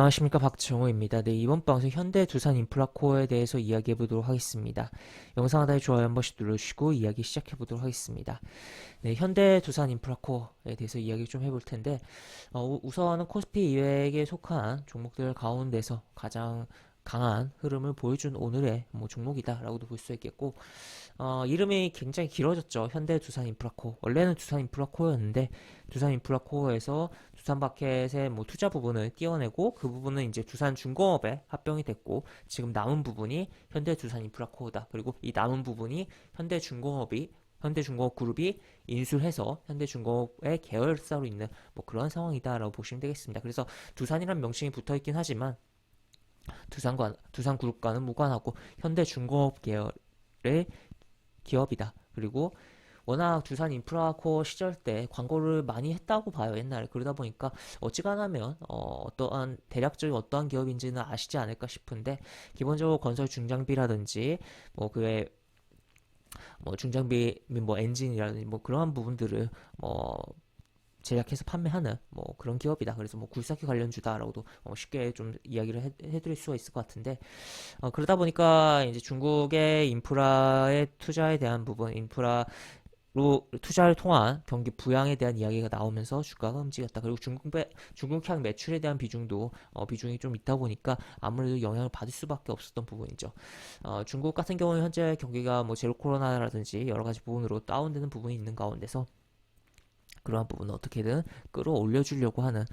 안녕하십니까, 박정호입니다. 네, 이번 방송 현대두산인프라코어에 대해서 이야기해 보도록 하겠습니다. 영상 하단에 좋아요 한 번씩 눌러주시고 이야기 시작해 보도록 하겠습니다. 네, 현대두산인프라코어에 대해서 이야기 좀 해볼 텐데, 우선은 코스피 200에 속한 종목들 가운데서 가장 강한 흐름을 보여준 오늘의 종목이다라고도 볼 수 있겠고, 이름이 굉장히 길어졌죠. 현대두산인프라코어. 원래는 두산인프라코어였는데, 두산인프라코어에서 두산바켓의 투자 부분을 띄워내고, 그 부분은 이제 두산중공업에 합병이 됐고, 지금 남은 부분이 현대두산인프라코어다. 그리고 이 남은 부분이 현대중공업 그룹이 인수해서 현대중공업의 계열사로 있는 그런 상황이다라고 보시면 되겠습니다. 그래서 두산이란 명칭이 붙어 있긴 하지만 두산그룹과는 무관하고 현대중공업 계열의 기업이다. 그리고 워낙 두산 인프라코어 시절 때 광고를 많이 했다고 봐요, 옛날에. 그러다 보니까 어지간하면 어떠한 대략적인 어떠한 기업인지는 아시지 않을까 싶은데, 기본적으로 건설 중장비라든지 그의 중장비 및 엔진이라든지 그러한 부분들을 제작해서 판매하는 그런 기업이다. 그래서 굴삭기 관련주다라고도 쉽게 좀 이야기를 해드릴 수가 있을 것 같은데, 그러다 보니까 이제 중국의 인프라의 투자에 대한 부분, 인프라로 투자를 통한 경기 부양에 대한 이야기가 나오면서 주가가 움직였다. 그리고 중국향 매출에 대한 비중이 좀 있다 보니까 아무래도 영향을 받을 수밖에 없었던 부분이죠. 중국 같은 경우는 현재 경기가 제로 코로나라든지 여러 가지 부분으로 다운되는 부분이 있는 가운데서 그러한 부분을 어떻게든 끌어올려 주려고 하는,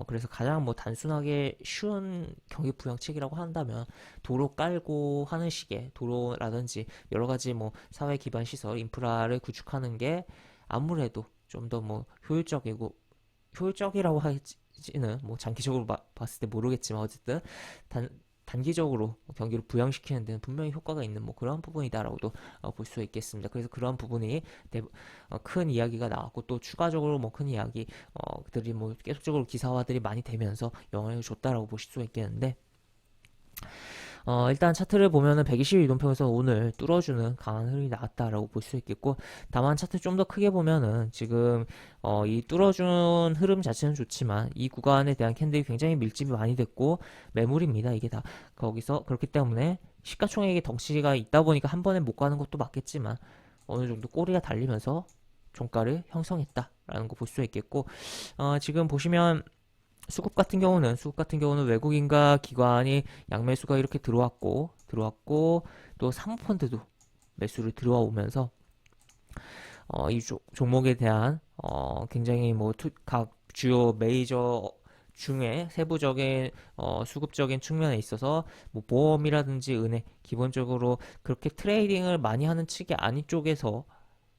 그래서 가장 단순하게 쉬운 경기 부양책이라고 한다면 도로 깔고 하는 식의 도로라든지 여러 가지 사회 기반 시설 인프라를 구축하는 게 아무래도 좀 더 효율적이라고 하지는 장기적으로 봤을 때 모르겠지만, 어쨌든 단기적으로 경기를 부양시키는 데는 분명히 효과가 있는 그런 부분이다라고도 볼 수 있겠습니다. 그래서 그런 부분이 큰 이야기가 나왔고, 또 추가적으로 큰 이야기 들이 계속적으로 기사화들이 많이 되면서 영향을 줬다라고 보실 수 있겠는데, 일단 차트를 보면은 120일 이동평에서 오늘 뚫어주는 강한 흐름이 나왔다라고 볼 수 있겠고, 다만 차트 좀 더 크게 보면은 지금 이 뚫어준 흐름 자체는 좋지만 이 구간에 대한 캔들이 굉장히 밀집이 많이 됐고 매물입니다. 이게 다 거기서. 그렇기 때문에 시가총액의 덩치가 있다 보니까 한 번에 못 가는 것도 맞겠지만 어느 정도 꼬리가 달리면서 종가를 형성했다라는 거 볼 수 있겠고, 지금 보시면 수급 같은 경우는 외국인과 기관이 양매수가 이렇게 들어왔고 또 사모펀드도 매수를 들어오면서 이 종목에 대한 굉장히 각 주요 메이저 중에 세부적인 수급적인 측면에 있어서 보험이라든지 은행, 기본적으로 그렇게 트레이딩을 많이 하는 측이 아닌 쪽에서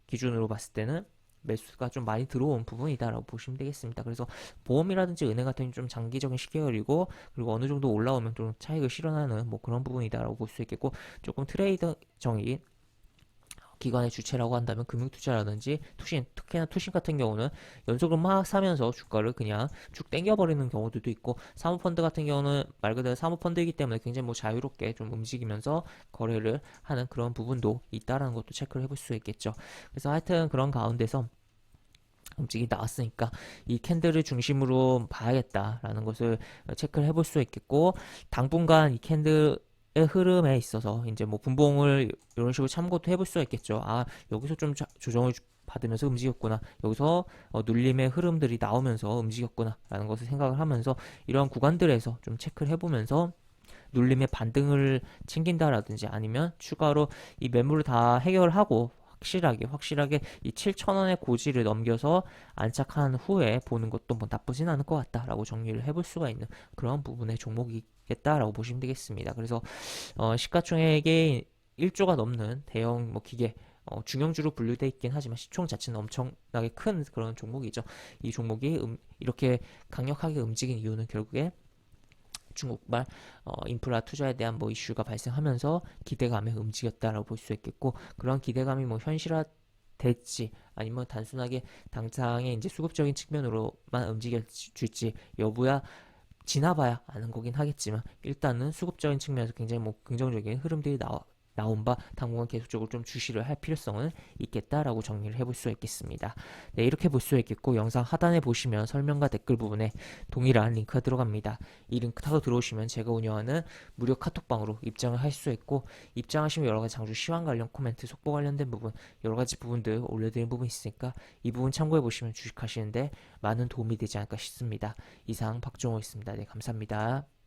기준으로 봤을 때는 매수가 좀 많이 들어온 부분이다라고 보시면 되겠습니다. 그래서 보험이라든지 은행 같은 경우는 좀 장기적인 시계열이고, 그리고 어느 정도 올라오면 좀 차익을 실현하는 그런 부분이다라고 볼 수 있겠고, 조금 트레이더적인 기관의 주체라고 한다면 금융투자라든지 투신, 특히나 투신 같은 경우는 연속으로 막 사면서 주가를 그냥 쭉 땡겨버리는 경우들도 있고, 사모펀드 같은 경우는 말 그대로 사모펀드이기 때문에 굉장히 자유롭게 좀 움직이면서 거래를 하는 그런 부분도 있다라는 것도 체크를 해볼 수 있겠죠. 그래서 하여튼 그런 가운데서 움직이 나왔으니까 이 캔들을 중심으로 봐야겠다라는 것을 체크를 해볼 수 있겠고, 당분간 이 캔들의 흐름에 있어서 이제 분봉을 이런 식으로 참고도 해볼 수가 있겠죠. 여기서 좀 조정을 받으면서 움직였구나, 여기서 눌림의 흐름들이 나오면서 움직였구나 라는 것을 생각을 하면서 이런 구간들에서 좀 체크를 해보면서 눌림의 반등을 챙긴다라든지, 아니면 추가로 이 매물을 다 해결하고 확실하게 이 7,000원의 고지를 넘겨서 안착한 후에 보는 것도 나쁘진 않을 것 같다라고 정리를 해볼 수가 있는 그런 부분의 종목이겠다라고 보시면 되겠습니다. 그래서 시가총액이 1조가 넘는 대형 기계, 중형주로 분류되어 있긴 하지만 시총 자체는 엄청나게 큰 그런 종목이죠. 이 종목이 이렇게 강력하게 움직인 이유는 결국에 중국발 인프라 투자에 대한 이슈가 발생하면서 기대감에 움직였다라고 볼 수 있겠고, 그런 기대감이 현실화 될지 아니면 단순하게 당장의 이제 수급적인 측면으로만 움직여줄지 여부야 지나봐야 아는 거긴 하겠지만, 일단은 수급적인 측면에서 굉장히 긍정적인 흐름들이 나온 바 당분간 계속적으로 좀 주시를 할 필요성은 있겠다라고 정리를 해볼 수가 있겠습니다. 네, 이렇게 볼 수가 있겠고 영상 하단에 보시면 설명과 댓글 부분에 동일한 링크가 들어갑니다. 이 링크 타고 들어오시면 제가 운영하는 무료 카톡방으로 입장을 할 수 있고 입장하시면 여러 가지 장주 시황 관련 코멘트, 속보 관련된 부분 여러 가지 부분들 올려드린 부분 있으니까 이 부분 참고해 보시면 주식하시는데 많은 도움이 되지 않을까 싶습니다. 이상 박종호였습니다. 네, 감사합니다.